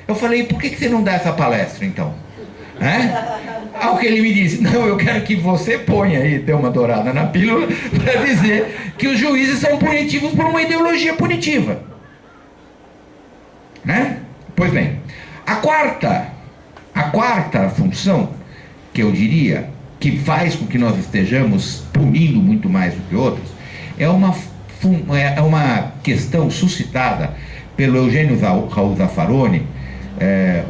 Eu falei, por que você não dá essa palestra, então? Ao que ele me disse, não, eu quero que você ponha aí, dê uma dourada na pílula, para dizer que os juízes são punitivos por uma ideologia punitiva. Pois bem, a quarta função, que eu diria, que faz com que nós estejamos punindo muito mais do que outros, é uma questão suscitada pelo Eugênio Raul Zaffaroni,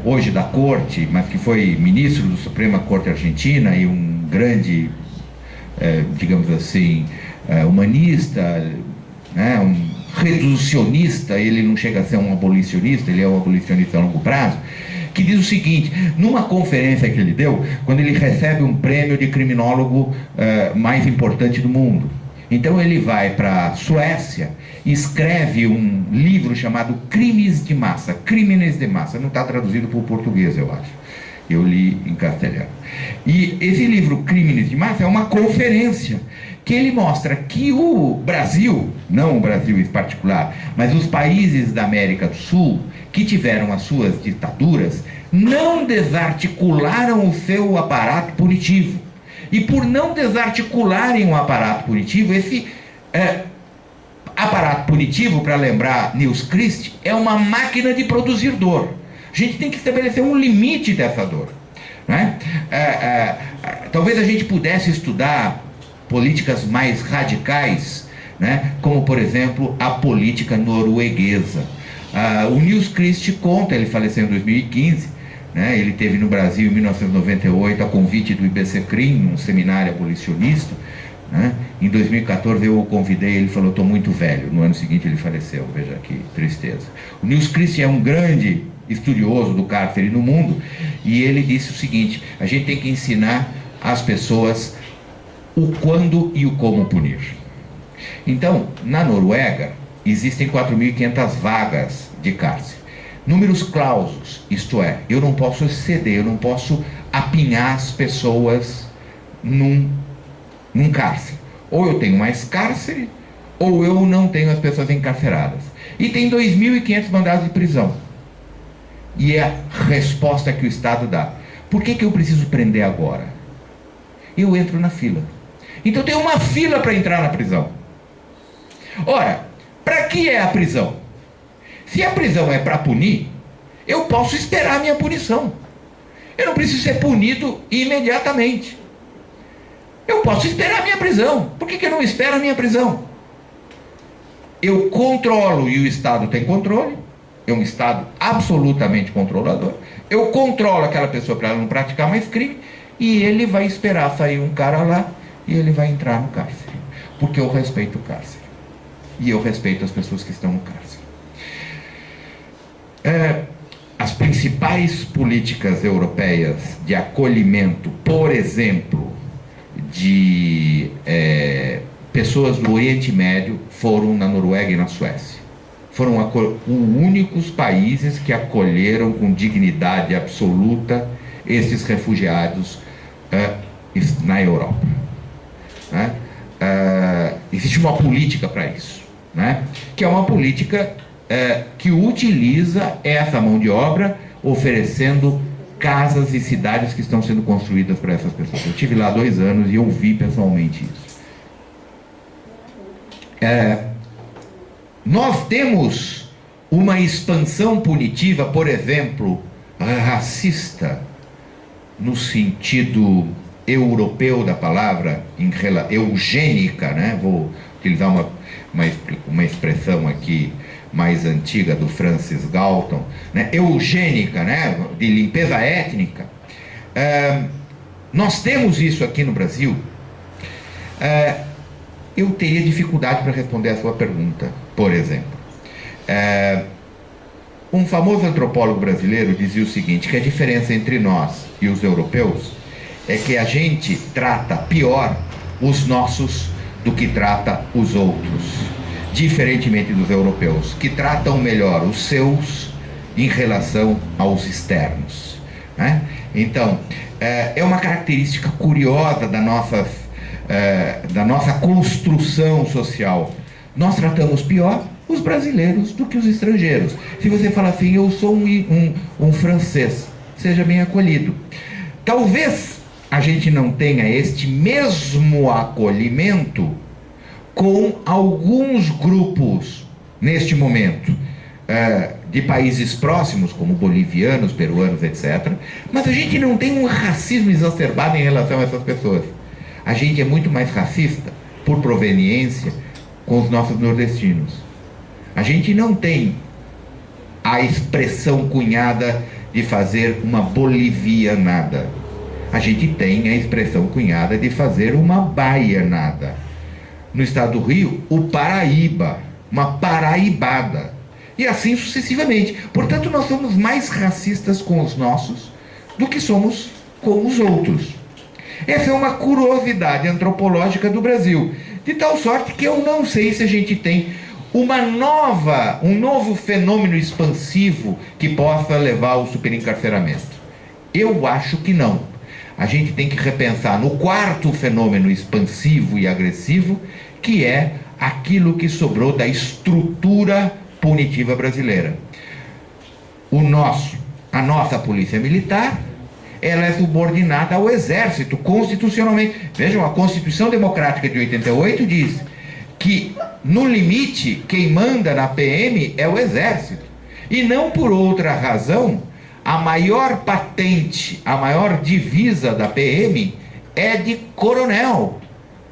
hoje da corte, mas que foi ministro da Suprema Corte Argentina e um grande, digamos assim, humanista, um reducionista. Ele não chega a ser um abolicionista, ele é um abolicionista a longo prazo, que diz o seguinte, numa conferência que ele deu, quando ele recebe um prêmio de criminólogo mais importante do mundo. Então ele vai para a Suécia e escreve um livro chamado Crimes de Massa, Crímenes de Massa, não está traduzido para o português, eu acho. Eu li em castelhano. E esse livro, Crímenes de Massa, é uma conferência que ele mostra que o Brasil, não o Brasil em particular, mas os países da América do Sul, que tiveram as suas ditaduras, não desarticularam o seu aparato punitivo. E por não desarticularem o aparato punitivo, esse aparato punitivo, para lembrar Nils Christ, é uma máquina de produzir dor. A gente tem que estabelecer um limite dessa dor. Talvez a gente pudesse estudar políticas mais radicais, como, por exemplo, a política norueguesa. O Nils Christ conta, ele faleceu em 2015, ele esteve no Brasil em 1998 a convite do IBCCRIM, um seminário abolicionista. Em 2014 eu o convidei, ele falou, estou muito velho. No ano seguinte ele faleceu, veja que tristeza. O Nils Christ é um grande estudioso do cárcere no mundo, e ele disse o seguinte, a gente tem que ensinar às pessoas o quando e o como punir. Então, na Noruega, existem 4.500 vagas de cárcere. Números clausos, isto é, eu não posso exceder, eu não posso apinhar as pessoas num cárcere. Ou eu tenho mais cárcere, ou eu não tenho as pessoas encarceradas. E tem 2.500 mandados de prisão. E é a resposta que o Estado dá. Por que eu preciso prender agora? Eu entro na fila. Então tem uma fila para entrar na prisão. Ora, para que é a prisão? Se a prisão é para punir, eu posso esperar a minha punição. Eu não preciso ser punido imediatamente. Eu posso esperar a minha prisão. Por que eu não espero a minha prisão? Eu controlo, e o Estado tem controle, é um Estado absolutamente controlador. Eu controlo aquela pessoa para ela não praticar mais crime, e ele vai esperar sair um cara lá, e ele vai entrar no cárcere. Porque eu respeito o cárcere. E eu respeito as pessoas que estão no cárcere. As principais políticas europeias de acolhimento, por exemplo, de pessoas do Oriente Médio, foram na Noruega e na Suécia. Foram os únicos países que acolheram com dignidade absoluta esses refugiados na Europa. Existe uma política para isso, que é uma política que utiliza essa mão de obra, oferecendo casas e cidades que estão sendo construídas para essas pessoas. Eu estive lá 2 anos e eu vi pessoalmente isso. Nós temos uma expansão punitiva, por exemplo, racista, no sentido europeu da palavra, eugênica, vou utilizar uma expressão aqui mais antiga do Francis Galton, eugênica, de limpeza étnica. Nós temos isso aqui no Brasil. Eu teria dificuldade para responder a sua pergunta, por exemplo. Um famoso antropólogo brasileiro dizia o seguinte, que a diferença entre nós e os europeus é que a gente trata pior os nossos do que trata os outros, diferentemente dos europeus, que tratam melhor os seus em relação aos externos. Então, é uma característica curiosa da nossa construção social. Nós tratamos pior os brasileiros do que os estrangeiros. Se você fala assim, eu sou um francês, seja bem acolhido. Talvez a gente não tenha este mesmo acolhimento com alguns grupos, neste momento, de países próximos, como bolivianos, peruanos, etc. Mas a gente não tem um racismo exacerbado em relação a essas pessoas. A gente é muito mais racista, por proveniência, com os nossos nordestinos. A gente não tem a expressão cunhada de fazer uma bolivianada. A gente tem a expressão cunhada de fazer uma baianada. No estado do Rio, o Paraíba, uma paraibada. E assim sucessivamente. Portanto, nós somos mais racistas com os nossos do que somos com os outros. Essa é uma curiosidade antropológica do Brasil. De tal sorte que eu não sei se a gente tem um novo fenômeno expansivo que possa levar ao superencarceramento. Eu acho que não. A gente tem que repensar no quarto fenômeno expansivo e agressivo, que é aquilo que sobrou da estrutura punitiva brasileira. A nossa polícia militar, ela é subordinada ao exército, constitucionalmente. Vejam, a Constituição Democrática de 88 diz que, no limite, quem manda na PM é o exército. E não por outra razão, a maior patente, a maior divisa da PM é de coronel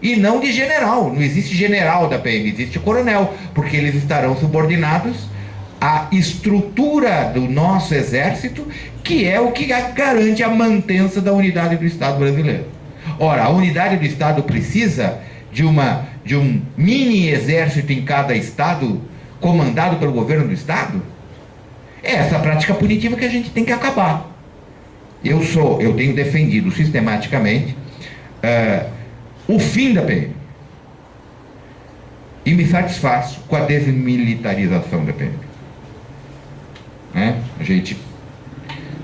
e não de general. Não existe general da PM, existe coronel, porque eles estarão subordinados à estrutura do nosso exército, que é o que garante a mantença da unidade do Estado brasileiro. Ora, a unidade do Estado precisa de um mini exército em cada estado, comandado pelo governo do Estado? É essa prática punitiva que a gente tem que acabar. Eu tenho defendido sistematicamente o fim da PM. E me satisfaço com a desmilitarização da PM. A gente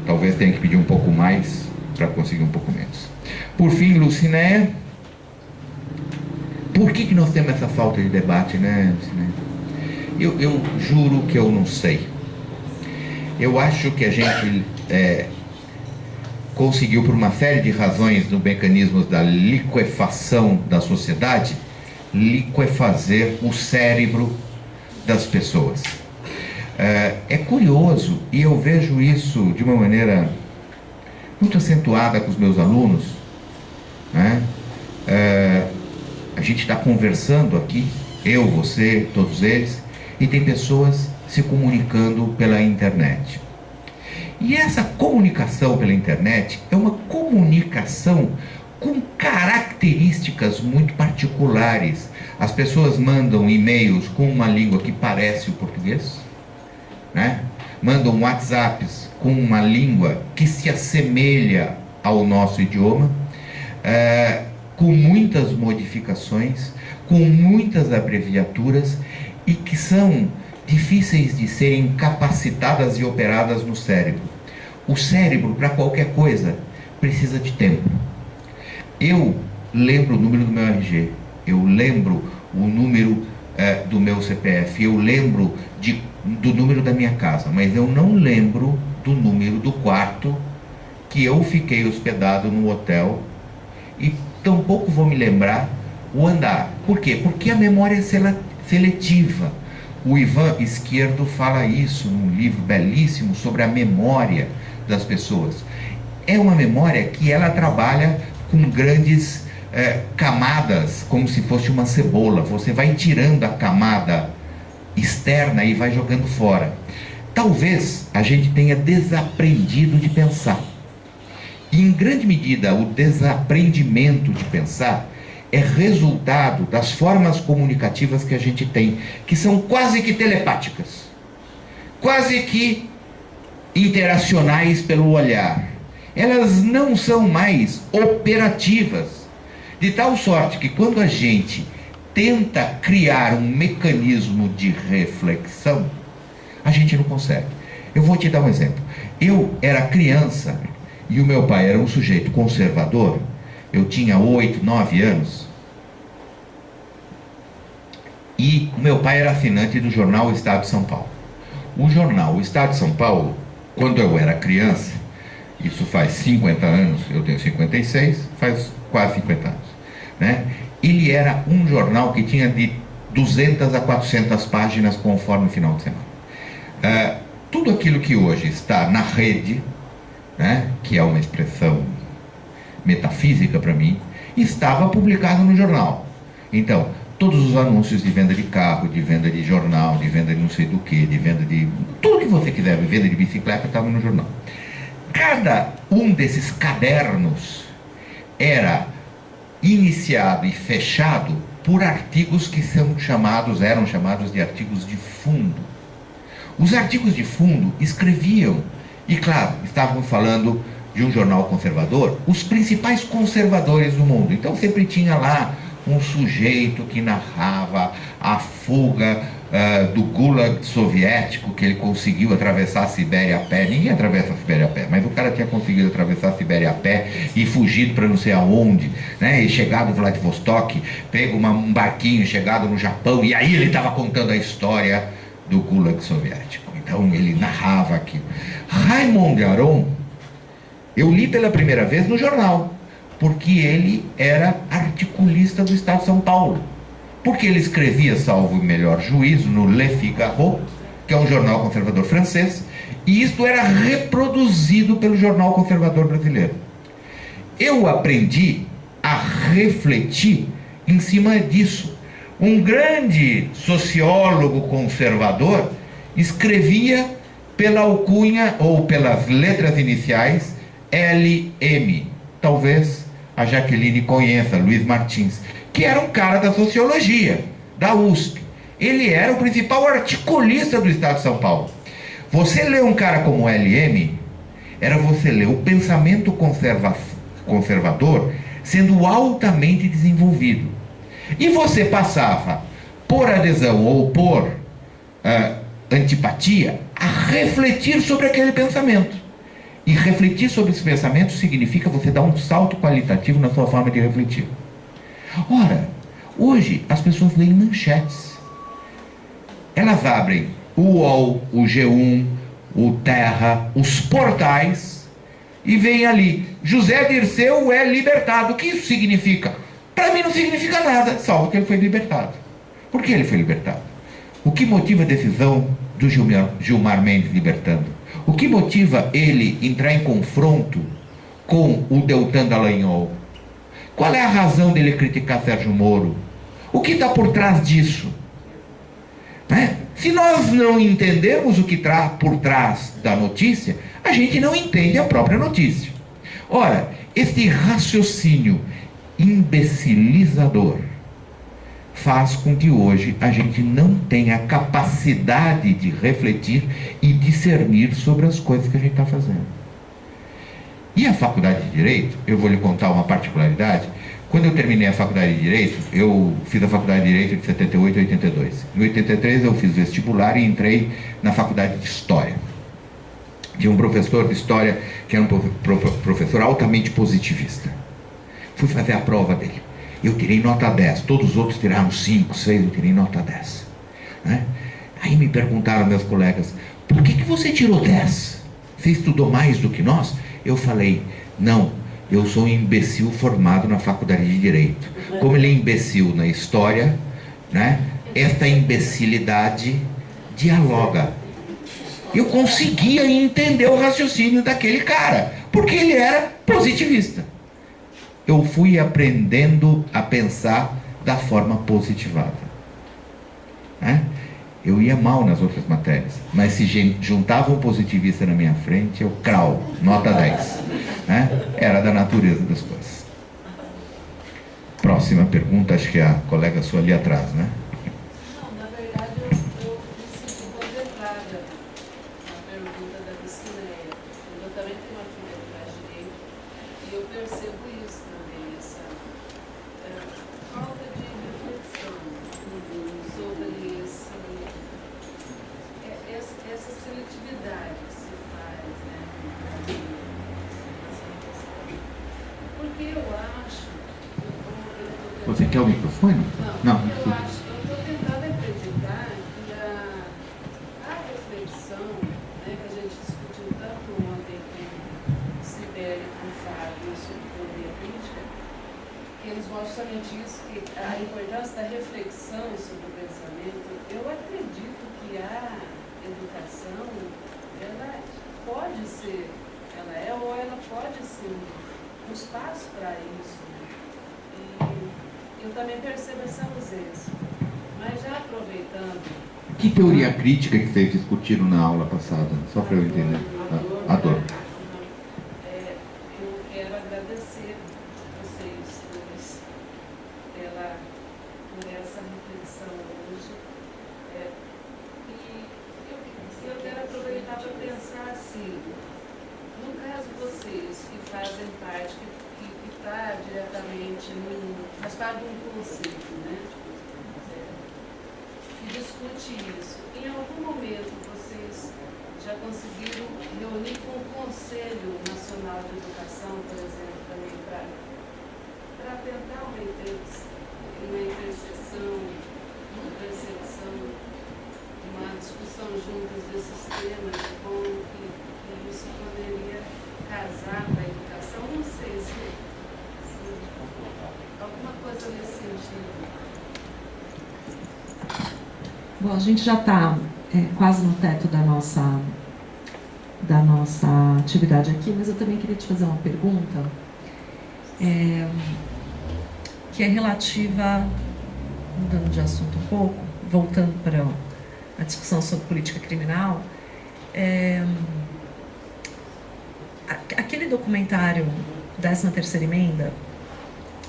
talvez tenha que pedir um pouco mais para conseguir um pouco menos. Por fim, Lucinéia, por que nós temos essa falta de debate, né, Lucinéia? Eu juro que eu não sei. Eu acho que a gente conseguiu, por uma série de razões, no mecanismo da liquefação da sociedade, liquefazer o cérebro das pessoas. É curioso, e eu vejo isso de uma maneira muito acentuada com os meus alunos, né? A gente está conversando aqui, eu, você, todos eles, e tem pessoas se comunicando pela internet. E essa comunicação pela internet é uma comunicação com características muito particulares. As pessoas mandam e-mails com uma língua que parece o português, né? Mandam WhatsApps com uma língua que se assemelha ao nosso idioma, com muitas modificações, com muitas abreviaturas, e que são difíceis de serem capacitadas e operadas no cérebro. O cérebro, para qualquer coisa, precisa de tempo. Eu lembro o número do meu RG, eu lembro o número do meu CPF, eu lembro do número da minha casa, mas eu não lembro do número do quarto que eu fiquei hospedado no hotel, e tampouco vou me lembrar o andar. Por quê? Porque a memória é seletiva. O Ivan Izquierdo fala isso num livro belíssimo sobre a memória das pessoas. É uma memória que ela trabalha com grandes camadas, como se fosse uma cebola. Você vai tirando a camada externa e vai jogando fora. Talvez a gente tenha desaprendido de pensar. E, em grande medida, o desaprendimento de pensar é resultado das formas comunicativas que a gente tem, que são quase que telepáticas, quase que interacionais pelo olhar. Elas não são mais operativas, de tal sorte que, quando a gente tenta criar um mecanismo de reflexão, a gente não consegue. Eu vou te dar um exemplo. Eu era criança e o meu pai era um sujeito conservador. Eu tinha 8, 9 anos, e meu pai era assinante do jornal O Estado de São Paulo. O jornal O Estado de São Paulo, quando eu era criança, isso faz 50 anos, eu tenho 56, faz quase 50 anos, né? Ele era um jornal que tinha de 200 a 400 páginas conforme o final de semana. Tudo aquilo que hoje está na rede, né, que é uma expressão metafísica para mim, estava publicado no jornal. Então, todos os anúncios de venda de carro, de venda de jornal, de venda de não sei do que, de venda de tudo que você quiser, venda de bicicleta, estava no jornal. Cada um desses cadernos era iniciado e fechado por artigos que eram chamados de artigos de fundo. Os artigos de fundo escreviam, e claro, estavam falando de um jornal conservador, os principais conservadores do mundo. Então sempre tinha lá um sujeito que narrava a fuga do Gulag soviético, que ele conseguiu atravessar a Sibéria a pé. Ninguém atravessa a Sibéria a pé, mas o cara tinha conseguido atravessar a Sibéria a pé e fugido para não sei aonde, né? E chegado em Vladivostok, pego um barquinho, chegado no Japão, e aí ele estava contando a história do Gulag soviético. Então ele narrava aquilo. Raymond Aron, eu li pela primeira vez no jornal, porque ele era articulista do Estado de São Paulo. Porque ele escrevia, salvo o melhor juízo, no Le Figaro, que é um jornal conservador francês, e isto era reproduzido pelo jornal conservador brasileiro. Eu aprendi a refletir em cima disso. Um grande sociólogo conservador escrevia pela alcunha ou pelas letras iniciais LM. Talvez a Jaqueline conheça, Luiz Martins, que era um cara da sociologia, da USP. Ele era o principal articulista do Estado de São Paulo. Você lê um cara como LM, era você ler o pensamento conservador sendo altamente desenvolvido. E você passava, por adesão ou por antipatia, a refletir sobre aquele pensamento. E refletir sobre esse pensamento significa você dar um salto qualitativo na sua forma de refletir. Ora, hoje as pessoas leem manchetes. Elas abrem o UOL, o G1, o Terra, os portais, e veem ali, José Dirceu é libertado. O que isso significa? Para mim não significa nada, salvo que ele foi libertado. Por que ele foi libertado? O que motiva a decisão do Gilmar Mendes libertando? O que motiva ele entrar em confronto com o Deltan Dallagnol? Qual é a razão dele criticar Sérgio Moro? O que está por trás disso? Né? Se nós não entendemos o que está por trás da notícia, a gente não entende a própria notícia. Ora, este raciocínio imbecilizador faz com que hoje a gente não tenha capacidade de refletir e discernir sobre as coisas que a gente está fazendo. E a faculdade de Direito, eu vou lhe contar uma particularidade. Quando eu terminei a faculdade de Direito, eu fiz a faculdade de Direito de 78 a 82. Em 83 eu fiz vestibular e entrei na faculdade de História. Tinha um professor de História que era um professor altamente positivista. Fui fazer a prova dele. Eu tirei nota 10, todos os outros tiraram 5, 6, eu tirei nota 10. Né? Aí me perguntaram meus colegas, por que você tirou 10? Você estudou mais do que nós? Eu falei, não, eu sou um imbecil formado na faculdade de Direito. Como ele é imbecil na História, né? Esta imbecilidade dialoga. Eu conseguia entender o raciocínio daquele cara, porque ele era positivista. Eu fui aprendendo a pensar da forma positivada. Né? Eu ia mal nas outras matérias, mas se juntava um positivista na minha frente, eu crau, nota 10. Né? Era da natureza das coisas. Próxima pergunta, acho que é a colega sua ali atrás, né? Não, na verdade eu me sinto contemplada na pergunta da Biscileia. Eu também tenho uma filha que faz direito e eu percebo isso também, essa falta de reflexão sobre essa seletividade que se faz, né? Porque eu acho. Você quer o microfone? Não, eu tudo. estou tentando acreditar tanto ontem com o Sibeli, com o Fábio, sobre teoria crítica, que eles mostram justamente isso, que a importância da reflexão sobre o pensamento. Eu acredito que a educação, ela pode ser, ela é ou ela pode ser um espaço para isso, né? E eu também percebo essa ausência. Mas já aproveitando... Que teoria crítica que vocês discutiram na aula passada? Só para eu entender. Adoro. Eu quero agradecer vocês dois por essa reflexão hoje. E eu quero aproveitar para pensar assim, no caso de vocês que fazem parte, que está diretamente, faz parte de um conceito, né? Que discute isso. Em algum momento vocês já conseguiram reunir com o Conselho Nacional de Educação, por exemplo, também para tentar uma interseção, uma percepção, uma discussão juntas desses temas, de como que isso poderia casar com a educação? Não sei se alguma coisa nesse sentido. Bom, a gente já está quase no teto da nossa atividade aqui, mas eu também queria te fazer uma pergunta que é relativa, mudando de assunto um pouco, voltando para a discussão sobre política criminal. Aquele documentário 13ª Emenda,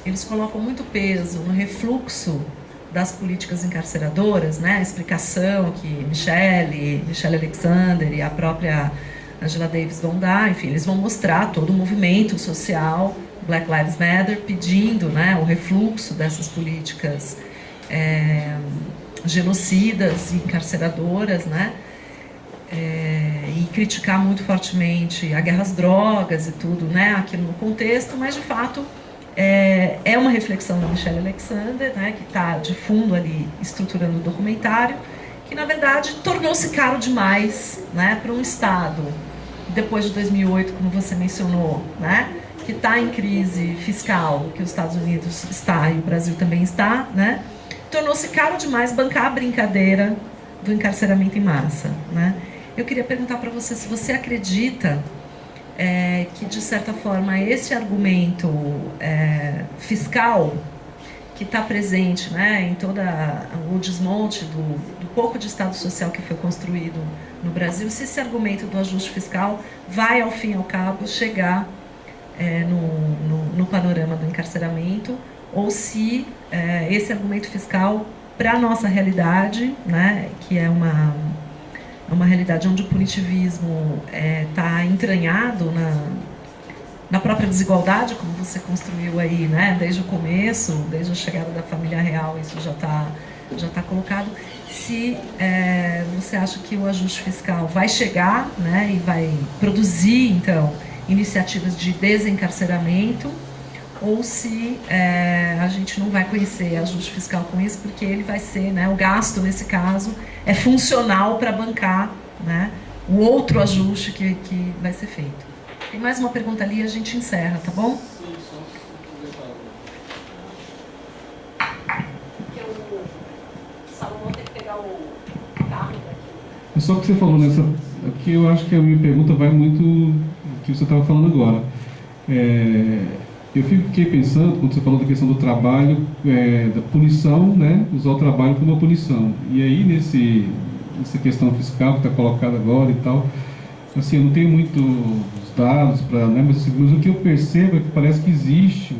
eles colocam muito peso no refluxo das políticas encarceradoras, né? A explicação que Michelle Alexander e a própria Angela Davis vão dar, enfim, eles vão mostrar todo o movimento social, Black Lives Matter, pedindo, né, o refluxo dessas políticas genocidas e encarceradoras, né? E criticar muito fortemente a guerra às drogas e tudo, né, aquilo no contexto, mas de fato é uma reflexão da Michelle Alexander, né, que está de fundo ali estruturando o documentário, que na verdade tornou-se caro demais, né, para um Estado, depois de 2008, como você mencionou, né, que está em crise fiscal, que os Estados Unidos está e o Brasil também está, né, tornou-se caro demais bancar a brincadeira do encarceramento em massa, né. Eu queria perguntar para você se você acredita que, de certa forma, esse argumento fiscal que está presente, né, em todo o desmonte do pouco de Estado social que foi construído no Brasil, se esse argumento do ajuste fiscal vai, ao fim e ao cabo, chegar no panorama do encarceramento, ou se esse argumento fiscal, para a nossa realidade, né, que é uma realidade onde o punitivismo está entranhado na própria desigualdade, como você construiu aí, né, desde o começo, desde a chegada da família real, isso já está colocado. Se você acha que o ajuste fiscal vai chegar, né, e vai produzir, então, iniciativas de desencarceramento, ou se a gente não vai conhecer ajuste fiscal com isso, porque ele vai ser, né, o gasto, nesse caso, é funcional para bancar, né, o outro ajuste que vai ser feito. Tem mais uma pergunta ali e a gente encerra, tá bom? Sim, só se Porque o Salomão tem que pegar o carro daqui. É só que você falou nessa... Aqui eu acho que a minha pergunta vai muito do que você estava falando agora. Eu fiquei pensando, quando você falou da questão do trabalho, da punição, né? Usar o trabalho como uma punição. E aí, nessa questão fiscal que está colocada agora e tal, assim, eu não tenho muitos dados, né? Mas o que eu percebo é que parece que existe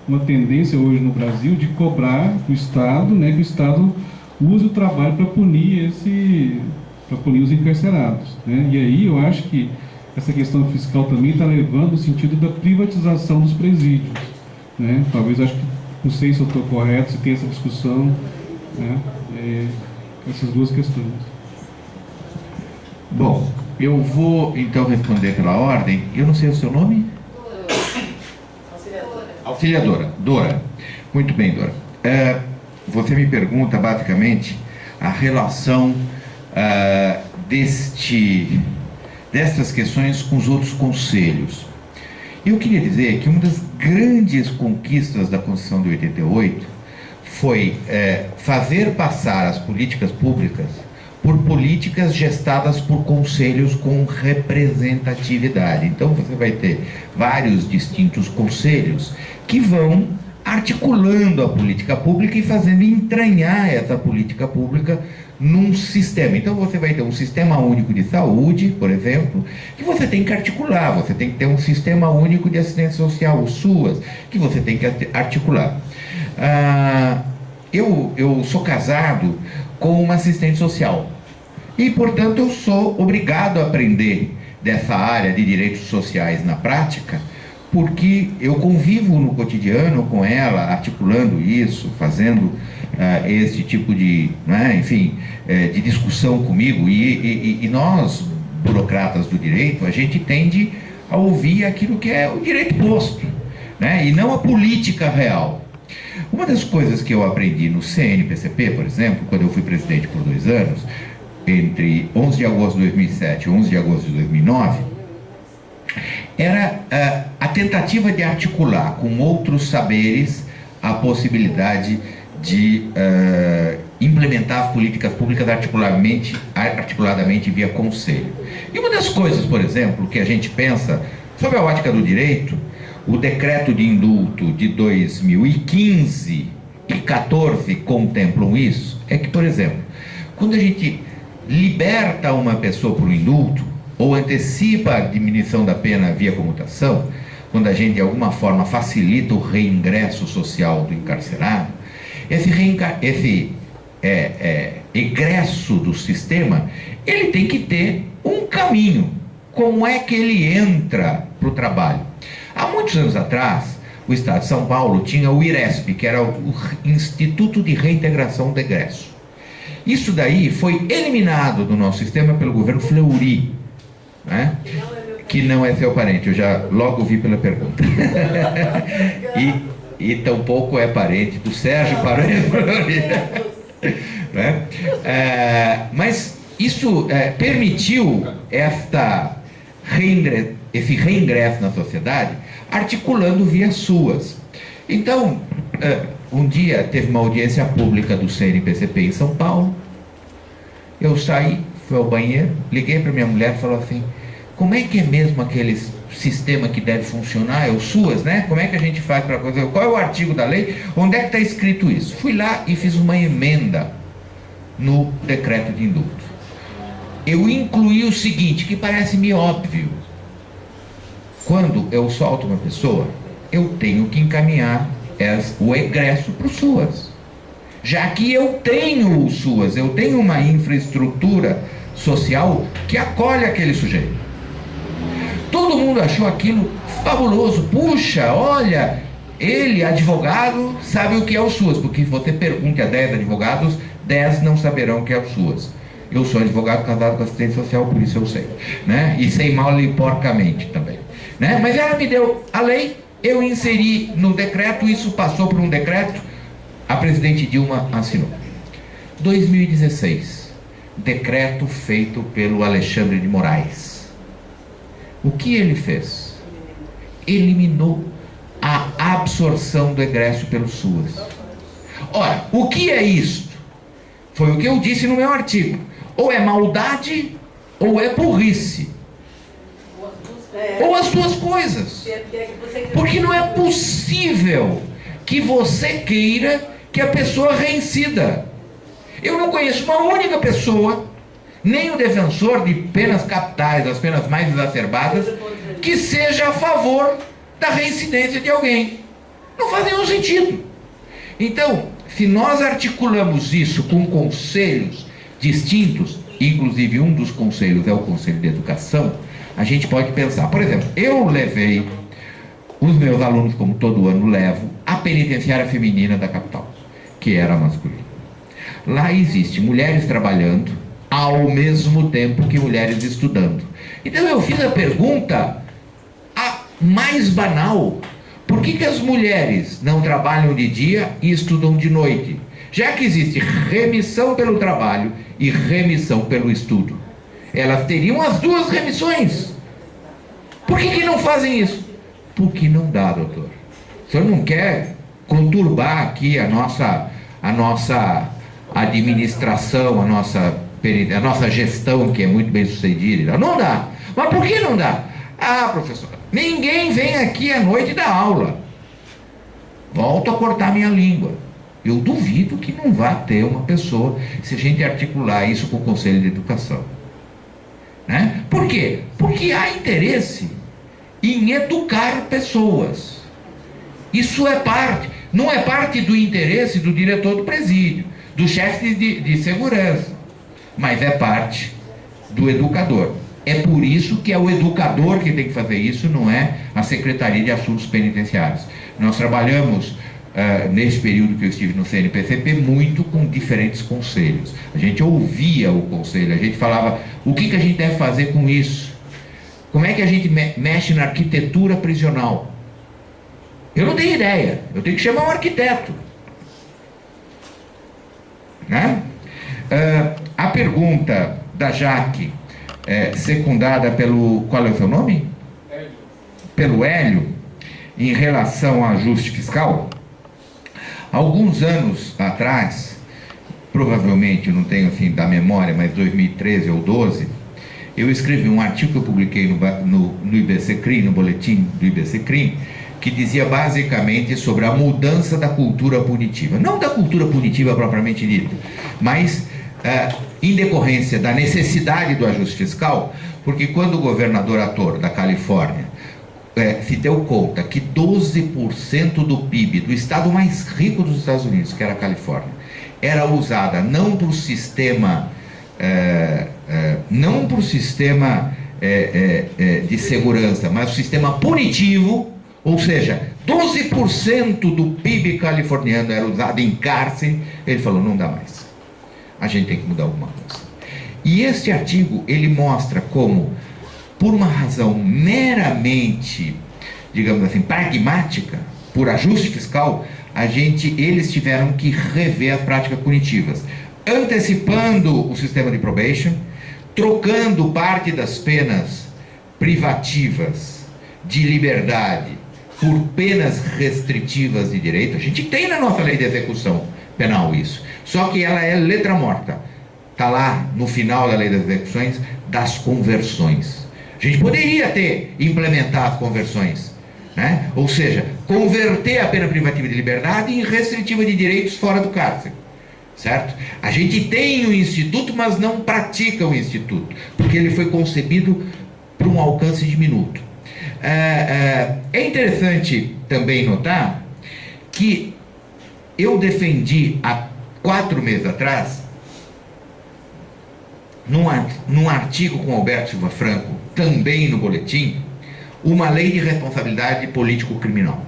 uma tendência hoje no Brasil de cobrar do Estado, né? Que o Estado use o trabalho para punir os encarcerados, né? E aí eu acho que essa questão fiscal também está levando no sentido da privatização dos presídios, né? Talvez, acho que, não sei se eu estou correto, se tem essa discussão, né? Essas duas questões. Bom, eu vou então responder pela ordem. Eu não sei o seu nome? Auxiliadora. Dora. Muito bem, Dora. Você me pergunta, basicamente, a relação dessas questões com os outros conselhos. Eu queria dizer que uma das grandes conquistas da Constituição de 88 foi fazer passar as políticas públicas por políticas gestadas por conselhos com representatividade. Então você vai ter vários distintos conselhos que vão articulando a política pública e fazendo entranhar essa política pública num sistema. Então você vai ter um sistema único de saúde, por exemplo, que você tem que articular. Você tem que ter um sistema único de assistência social, o SUAS, que você tem que articular. Eu sou casado com uma assistente social e, portanto, eu sou obrigado a aprender dessa área de direitos sociais na prática, porque eu convivo no cotidiano com ela, articulando isso, fazendo esse tipo de, né, enfim, de discussão comigo, e nós, burocratas do direito, a gente tende a ouvir aquilo que é o direito posto, né, e não a política real. Uma das coisas que eu aprendi no CNPCP, por exemplo, quando eu fui presidente por 2 anos, entre 11 de agosto de 2007 e 11 de agosto de 2009, era a tentativa de articular com outros saberes a possibilidade de implementar as políticas públicas articuladamente via conselho. E uma das coisas, por exemplo, que a gente pensa, sob a ótica do direito, o decreto de indulto de 2015 e 14 contemplam isso, é que, por exemplo, quando a gente liberta uma pessoa por um indulto, ou antecipa a diminuição da pena via comutação, quando a gente de alguma forma facilita o reingresso social do encarcerado, esse egresso do sistema, ele tem que ter um caminho. Como é que ele entra para o trabalho? Há muitos anos atrás, o Estado de São Paulo tinha o IRESP, que era o Instituto de Reintegração do Egresso. Isso daí foi eliminado do nosso sistema pelo governo Fleury, né? Que não é seu parente, eu já logo vi pela pergunta. e tampouco é parente do Sérgio Paranhos Fleury. Né? Mas isso permitiu esse reingresso na sociedade, articulando via SUAS. Então, um dia teve uma audiência pública do CNPCP em São Paulo. Eu saí, fui ao banheiro, liguei para minha mulher e falou assim: como é que é mesmo aquele sistema que deve funcionar? É o SUAS, né? Como é que a gente faz para coisa? Qual é o artigo da lei? Onde é que está escrito isso? Fui lá e fiz uma emenda no decreto de indulto. Eu incluí o seguinte, que parece-me óbvio. Quando eu solto uma pessoa, eu tenho que encaminhar o egresso para o SUAS. Já que eu tenho o SUAS, eu tenho uma infraestrutura social que acolhe aquele sujeito. Todo mundo achou aquilo fabuloso. Puxa, olha, ele, advogado, sabe o que é o SUAS, porque se você pergunte a 10 advogados, 10 não saberão o que é o SUAS. Eu sou advogado casado com assistente social, por isso eu sei, né? E sei mal e porcamente também, né? Mas ela me deu a lei, eu inseri no decreto, isso passou por um decreto, a presidente Dilma assinou. 2016, decreto feito pelo Alexandre de Moraes. O que ele fez? Eliminou a absorção do egresso pelo SUAS. Ora, o que é isso? Foi o que eu disse no meu artigo. Ou é maldade, ou é burrice. Ou as duas coisas. Porque não é possível que você queira que a pessoa reincida. Eu não conheço uma única pessoa, nem o defensor de penas capitais, as penas mais exacerbadas, que seja a favor da reincidência de alguém. Não faz nenhum sentido. Então, se nós articulamos isso com conselhos distintos, inclusive um dos conselhos é o Conselho de Educação, a gente pode pensar. Por exemplo, eu levei os meus alunos, como todo ano levo, à penitenciária feminina da capital, que era masculina. Lá existe mulheres trabalhando ao mesmo tempo que mulheres estudando. Então eu fiz a pergunta mais banal: por que as mulheres não trabalham de dia e estudam de noite? Já que existe remissão pelo trabalho e remissão pelo estudo. Elas teriam as duas remissões. Por que não fazem isso? Porque não dá, doutor. O senhor não quer conturbar aqui a nossa administração, a nossa gestão, que é muito bem sucedida. Não dá. Mas por que não dá? Ah, professor, ninguém vem aqui à noite dar aula. Volto a cortar minha língua. Eu duvido que não vá ter uma pessoa, se a gente articular isso com o Conselho de Educação. Né? Por quê? Porque há interesse em educar pessoas. Isso é parte, não é parte do interesse do diretor do presídio, do chefe de segurança, mas é parte do educador. É por isso que é o educador que tem que fazer isso, não é a Secretaria de Assuntos Penitenciários. Nós trabalhamos, nesse período que eu estive no CNPCP, muito com diferentes conselhos. A gente ouvia o conselho, a gente falava, o que a gente deve fazer com isso? Como é que a gente mexe na arquitetura prisional? Eu não tenho ideia, eu tenho que chamar um arquiteto. Né? A pergunta da Jaque, secundada pelo, qual é o seu nome? Hélio. Pelo Hélio, em relação ao ajuste fiscal. Alguns anos atrás, provavelmente, eu não tenho assim da memória, mas 2013 ou 12, eu escrevi um artigo que eu publiquei no IBC-CRIM, no boletim do IBC-CRIM, que dizia basicamente sobre a mudança da cultura punitiva. Não da cultura punitiva propriamente dita, mas em decorrência da necessidade do ajuste fiscal, porque quando o governador Ator, da Califórnia, se deu conta que 12% do PIB do estado mais rico dos Estados Unidos, que era a Califórnia, era usada não para o sistema, de segurança, mas o sistema punitivo, ou seja, 12% do PIB californiano era usado em cárcere, ele falou, não dá mais. A gente tem que mudar alguma coisa. E este artigo, ele mostra como, por uma razão meramente, digamos assim, pragmática, por ajuste fiscal, eles tiveram que rever as práticas punitivas, antecipando o sistema de probation, trocando parte das penas privativas de liberdade por penas restritivas de direito. A gente tem na nossa lei de execução penal isso, só que ela é letra morta. Está lá no final da lei das execuções, das conversões. A gente poderia implementar as conversões, né? Ou seja, converter a pena privativa de liberdade em restritiva de direitos fora do cárcere, certo? A gente tem o instituto, mas não pratica o instituto, porque ele foi concebido para um alcance diminuto. É interessante também notar que eu defendi há 4 meses atrás, num artigo com Alberto Silva Franco, também no boletim, uma lei de responsabilidade político-criminal,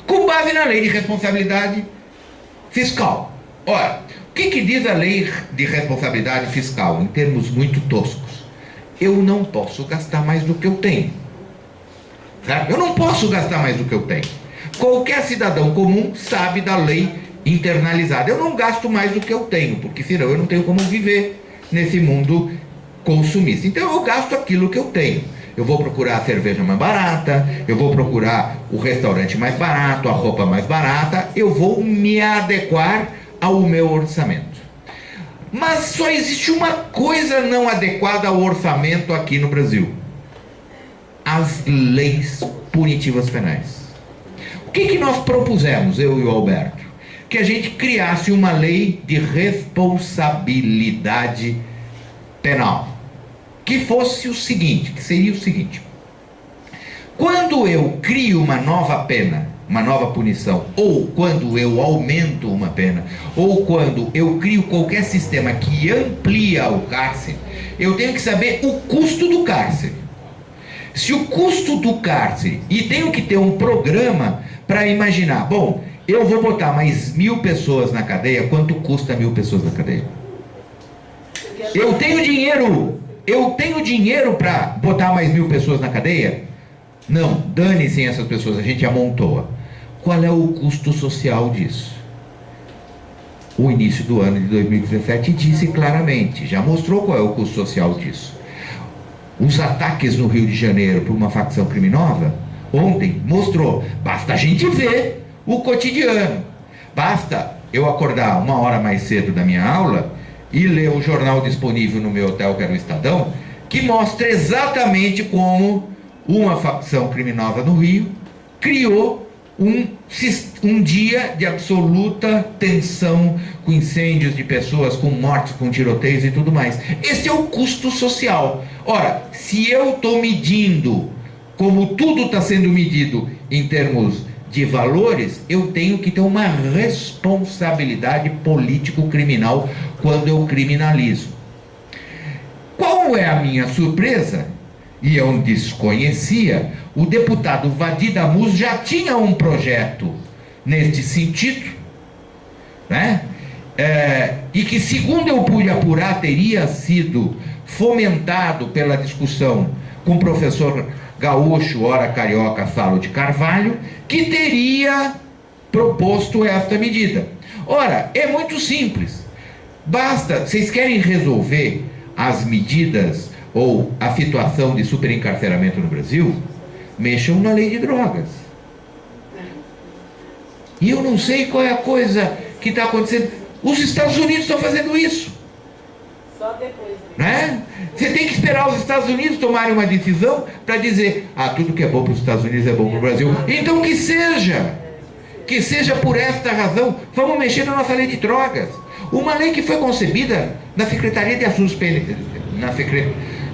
com base na lei de responsabilidade fiscal. Ora, o que diz a lei de responsabilidade fiscal, em termos muito toscos? Eu não posso gastar mais do que eu tenho. Certo? Eu não posso gastar mais do que eu tenho. Qualquer cidadão comum sabe da lei internalizada. Eu não gasto mais do que eu tenho, porque senão eu não tenho como viver nesse mundo consumista. Então eu gasto aquilo que eu tenho. Eu vou procurar a cerveja mais barata, eu vou procurar o restaurante mais barato, a roupa mais barata, eu vou me adequar ao meu orçamento. Mas só existe uma coisa não adequada ao orçamento aqui no Brasil: as leis punitivas penais. O que nós propusemos, eu e o Alberto? Que a gente criasse uma lei de responsabilidade penal, que fosse o seguinte, que seria o seguinte: quando eu crio uma nova pena, uma nova punição, ou quando eu aumento uma pena, ou quando eu crio qualquer sistema que amplia o cárcere, eu tenho que saber o custo do cárcere. Se o custo do cárcere, e tenho que ter um programa para imaginar, bom, eu vou botar mais 1.000 pessoas na cadeia, quanto custa 1.000 pessoas na cadeia? Eu tenho dinheiro para botar mais 1.000 pessoas na cadeia? Não, dane-se essas pessoas, a gente amontoa. Qual é o custo social disso? o início do ano de 2017 disse claramente, já mostrou qual é o custo social disso. Os ataques no Rio de Janeiro por uma facção criminosa, ontem mostrou, basta a gente ver o cotidiano, basta eu acordar 1 hora mais cedo da minha aula e ler o jornal disponível no meu hotel, que era o Estadão, que mostra exatamente como uma facção criminosa no Rio criou um dia de absoluta tensão, com incêndios de pessoas, com mortes, com tiroteios e tudo mais. Esse é o custo social. Ora, se eu estou medindo como tudo está sendo medido em termos de valores, eu tenho que ter uma responsabilidade político-criminal quando eu criminalizo. Qual é a minha surpresa? E eu desconhecia, o deputado Vadi Damus já tinha um projeto neste sentido, né? E que, segundo eu pude apurar, teria sido fomentado pela discussão com o professor gaúcho, ora carioca, Salo de Carvalho, que teria proposto esta medida. Ora, é muito simples, basta, vocês querem resolver as medidas ou a situação de superencarceramento no Brasil, mexam na lei de drogas. E eu não sei qual é a coisa que está acontecendo. Os Estados Unidos estão fazendo isso. Só depois. Né? Você tem que esperar os Estados Unidos tomarem uma decisão para dizer, tudo que é bom para os Estados Unidos é bom para o Brasil. Então que seja por esta razão, vamos mexer na nossa lei de drogas. Uma lei que foi concebida na Secretaria de Assuntos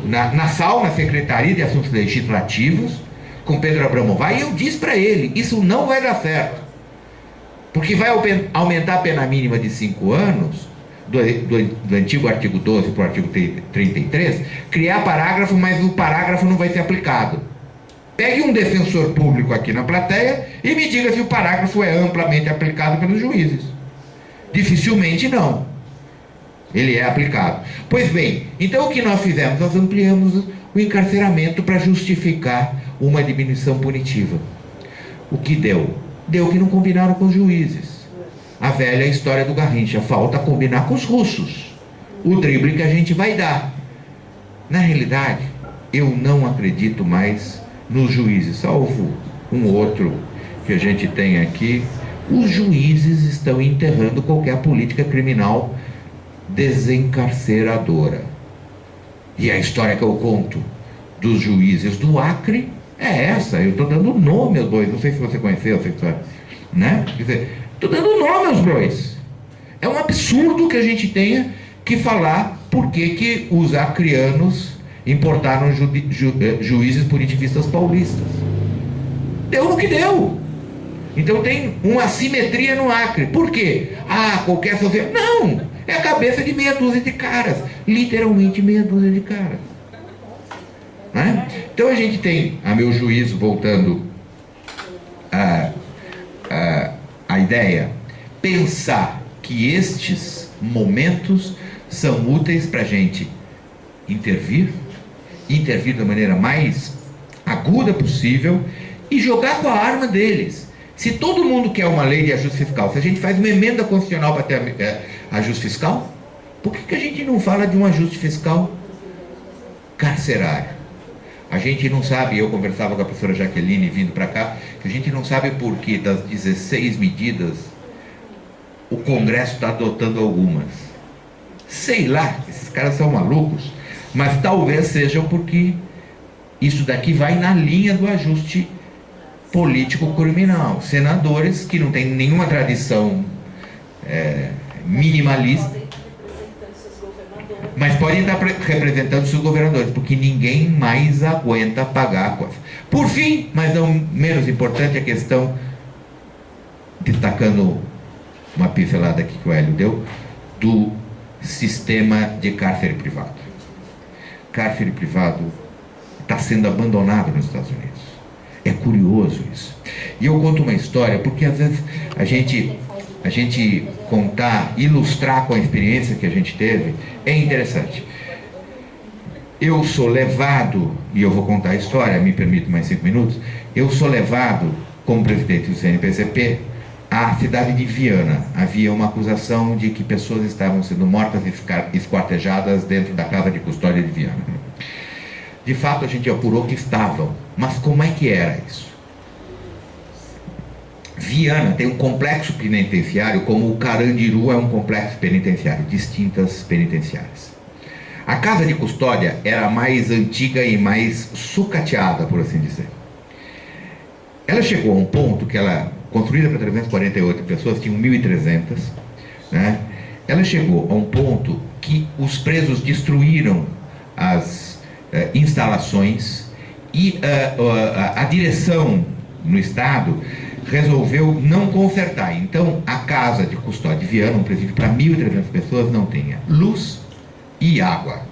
na Secretaria de Assuntos Legislativos, com Pedro Abramovay, e eu disse para ele, isso não vai dar certo, porque vai aumentar a pena mínima de 5 anos, do antigo artigo 12 para o artigo 33, criar parágrafo, mas o parágrafo não vai ser aplicado. Pegue um defensor público aqui na plateia e me diga se o parágrafo é amplamente aplicado pelos juízes. Dificilmente não. Ele é aplicado. Pois bem, então o que nós fizemos? Nós ampliamos o encarceramento para justificar uma diminuição punitiva. O que deu? Deu que não combinaram com os juízes. A velha história do Garrincha, falta combinar com os russos. O drible que a gente vai dar. Na realidade, eu não acredito mais nos juízes, salvo um outro que a gente tem aqui. Os juízes estão enterrando qualquer política criminal desencarceradora. E a história que eu conto dos juízes do Acre é essa. Eu estou dando nome aos bois, não sei se você conheceu essa história, né? Quer dizer, estou dando nome aos bois. É um absurdo que a gente tenha que falar por que os acreanos importaram juízes punitivistas paulistas. Deu no que deu. Então tem uma assimetria no Acre. Por quê? Qualquer sociedade. Não! É a cabeça de meia dúzia de caras. Literalmente meia dúzia de caras. Né? Então a gente tem, a meu juízo, voltando a ideia, pensar que estes momentos são úteis para a gente intervir da maneira mais aguda possível e jogar com a arma deles. Se todo mundo quer uma lei de ajuste fiscal, se a gente faz uma emenda constitucional para ter ajuste fiscal, por que a gente não fala de um ajuste fiscal carcerário? A gente não sabe, eu conversava com a professora Jaqueline vindo para cá, que a gente não sabe por que das 16 medidas o Congresso está adotando algumas. Sei lá, esses caras são malucos, mas talvez sejam porque isso daqui vai na linha do ajuste político-criminal. Senadores que não têm nenhuma tradição minimalista, mas podem estar representando seus governadores, porque ninguém mais aguenta pagar a coisa. Por fim, mas não menos importante, a questão, destacando uma pincelada aqui que o Hélio deu, do sistema de cárcere privado. Cárcere privado está sendo abandonado nos Estados Unidos. É curioso isso. E eu conto uma história, porque às vezes a gente contar, ilustrar com a experiência que a gente teve, é interessante. Eu sou levado, e eu vou contar a história, me permite mais 5 minutos, eu sou levado, como presidente do CNPCP, a cidade de Viana. Havia uma acusação de que pessoas estavam sendo mortas e esquartejadas dentro da casa de custódia de Viana. De fato, a gente apurou que estavam, mas como é que era isso? Viana tem um complexo penitenciário, como o Carandiru é um complexo penitenciário, distintas penitenciárias. A casa de custódia era mais antiga e mais sucateada, por assim dizer. Ela chegou a um ponto que ela, construída para 348 pessoas, tinham 1.300, né? Ela chegou a um ponto que os presos destruíram as instalações e a direção no estado resolveu não consertar. Então, a casa de custódia de Viana, um presídio para 1.300 pessoas, não tinha luz e água.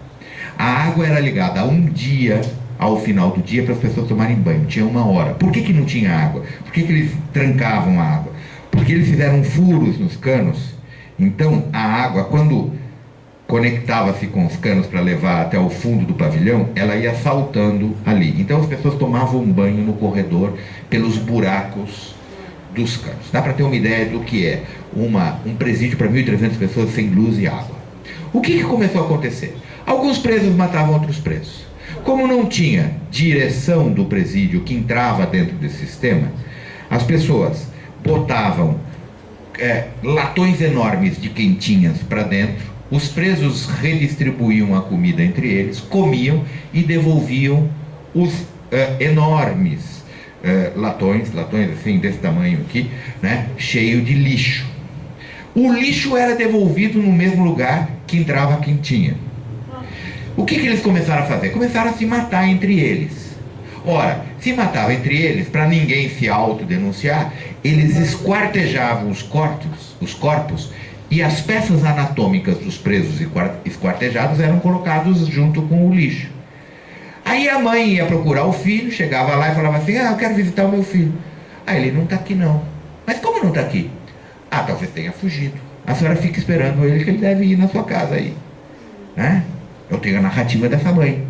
A água era ligada a um dia, ao final do dia, para as pessoas tomarem banho. Tinha 1 hora. Por que não tinha água? Por que eles trancavam a água? Porque eles fizeram furos nos canos. Então, a água, quando conectava-se com os canos para levar até o fundo do pavilhão, ela ia saltando ali. Então, as pessoas tomavam banho no corredor pelos buracos dos canos. Dá para ter uma ideia do que é um presídio para 1.300 pessoas sem luz e água. O que começou a acontecer? Alguns presos matavam outros presos. Como não tinha direção do presídio que entrava dentro desse sistema, as pessoas botavam latões enormes de quentinhas para dentro, os presos redistribuíam a comida entre eles, comiam e devolviam os enormes latões assim, desse tamanho aqui, né, cheio de lixo. O lixo era devolvido no mesmo lugar que entrava a quentinha. O que eles começaram a fazer? Começaram a se matar entre eles. Ora, se matava entre eles, para ninguém se autodenunciar, eles esquartejavam os corpos, e as peças anatômicas dos presos esquartejados eram colocados junto com o lixo. Aí a mãe ia procurar o filho, chegava lá e falava assim: eu quero visitar o meu filho. Ele não está aqui não. Mas como não está aqui? Talvez tenha fugido. A senhora fica esperando ele, que ele deve ir na sua casa aí. Né? Eu tenho a narrativa dessa mãe,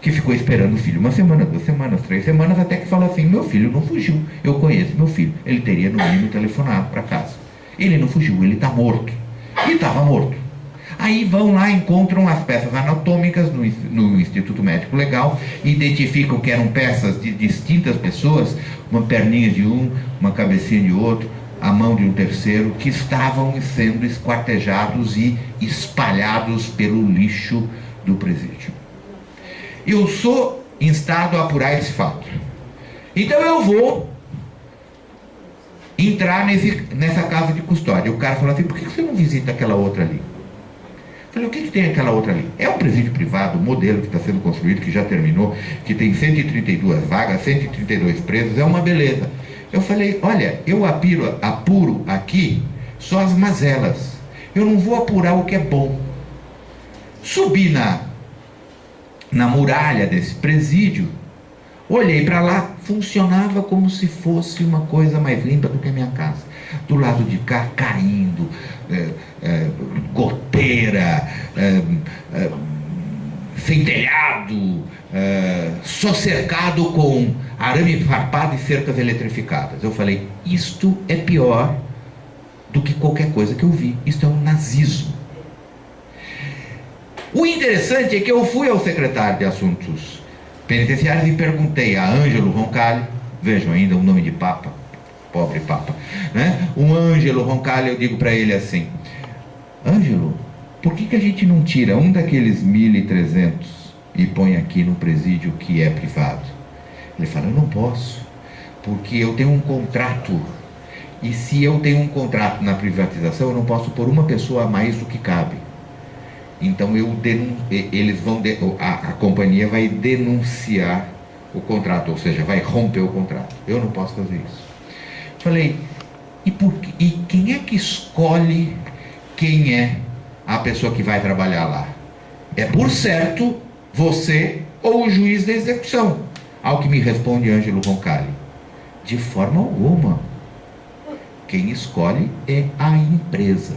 que ficou esperando o filho 1 semana, 2 semanas, 3 semanas, até que falou assim: meu filho não fugiu, eu conheço meu filho, ele teria no mínimo telefonado para casa. Ele não fugiu, ele está morto. E estava morto. Aí vão lá, encontram as peças anatômicas no Instituto Médico Legal, identificam que eram peças de distintas pessoas, uma perninha de um, uma cabecinha de outro, a mão de um terceiro, que estavam sendo esquartejados e espalhados pelo lixo do presídio. Eu sou instado a apurar esse fato. Então eu vou entrar nessa casa de custódia. O cara falou assim: por que você não visita aquela outra ali? Eu falei: o que tem aquela outra ali? É um presídio privado, modelo que está sendo construído, que já terminou, que tem 132 vagas, 132 presos, é uma beleza. Eu falei: olha, eu apuro aqui só as mazelas, eu não vou apurar o que é bom. Subi na muralha desse presídio, olhei para lá, funcionava como se fosse uma coisa mais limpa do que a minha casa. Do lado de cá, caindo, goteira, sem telhado, só cercado com arame farpado e cercas eletrificadas. Eu falei: isto é pior do que qualquer coisa que eu vi. Isto é um nazismo. O interessante é que eu fui ao secretário de Assuntos Penitenciários e perguntei a Ângelo Roncalli, vejam ainda o nome de Papa, pobre Papa, né? O Ângelo Roncalli, eu digo para ele assim: Ângelo, por que a gente não tira um daqueles 1.300 e põe aqui no presídio que é privado? Ele fala: eu não posso, porque eu tenho um contrato, e se eu tenho um contrato na privatização, eu não posso pôr uma pessoa a mais do que cabe. Então a companhia vai denunciar o contrato, ou seja, vai romper o contrato. Eu não posso fazer isso. Falei: e quem é que escolhe quem é a pessoa que vai trabalhar lá? É por certo você ou o juiz da execução. Ao que me responde Ângelo Roncalli: de forma alguma. Quem escolhe é a empresa.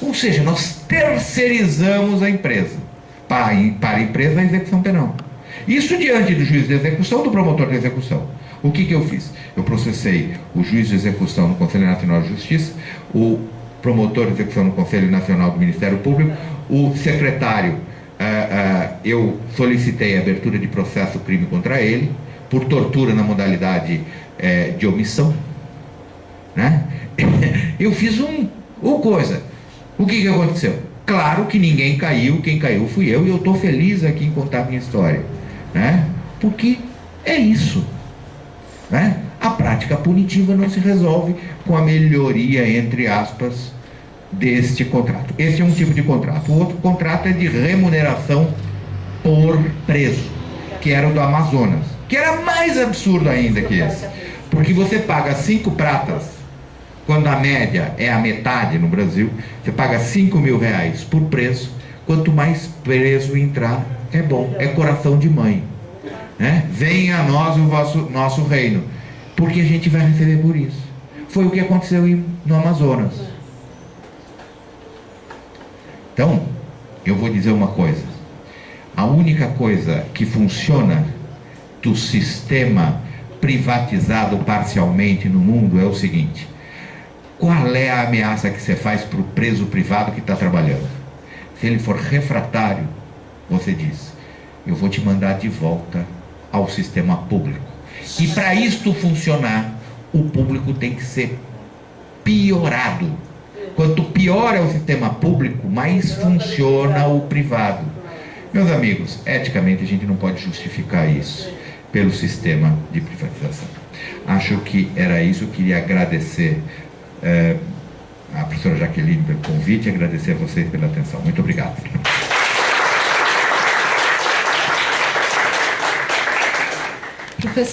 Ou seja, nós terceirizamos a empresa. Para a empresa, a execução penal. Isso diante do juiz de execução, do promotor de execução. O que eu fiz? Eu processei o juiz de execução no Conselho Nacional de Justiça, o promotor de execução no Conselho Nacional do Ministério Público, o secretário, eu solicitei a abertura de processo crime contra ele, por tortura na modalidade de omissão, né? Eu fiz coisa. O que aconteceu? Claro que ninguém caiu, quem caiu fui eu, e eu estou feliz aqui em contar a minha história, né? Porque é isso, né? A prática punitiva não se resolve com a melhoria, entre aspas, deste contrato. Esse é um tipo de contrato. O outro contrato é de remuneração por preso, que era o do Amazonas, que era mais absurdo ainda que esse, porque você paga 5 pratas, quando a média é a metade no Brasil. Você paga 5 mil reais por preso. Quanto mais preso entrar, é bom, é coração de mãe, né? Venha a nós o nosso reino, porque a gente vai receber por isso. Foi o que aconteceu no Amazonas. Então, eu vou dizer uma coisa: a única coisa que funciona do sistema privatizado parcialmente no mundo é o seguinte: qual é a ameaça que você faz para o preso privado que está trabalhando? Se ele for refratário, você diz: eu vou te mandar de volta ao sistema público. E para isto funcionar, o público tem que ser piorado. Quanto pior é o sistema público, mais funciona o privado. Meus amigos, eticamente a gente não pode justificar isso pelo sistema de privatização. Acho que era isso. Eu queria agradecer a professora Jaqueline pelo convite e agradecer a vocês pela atenção. Muito obrigado. Professor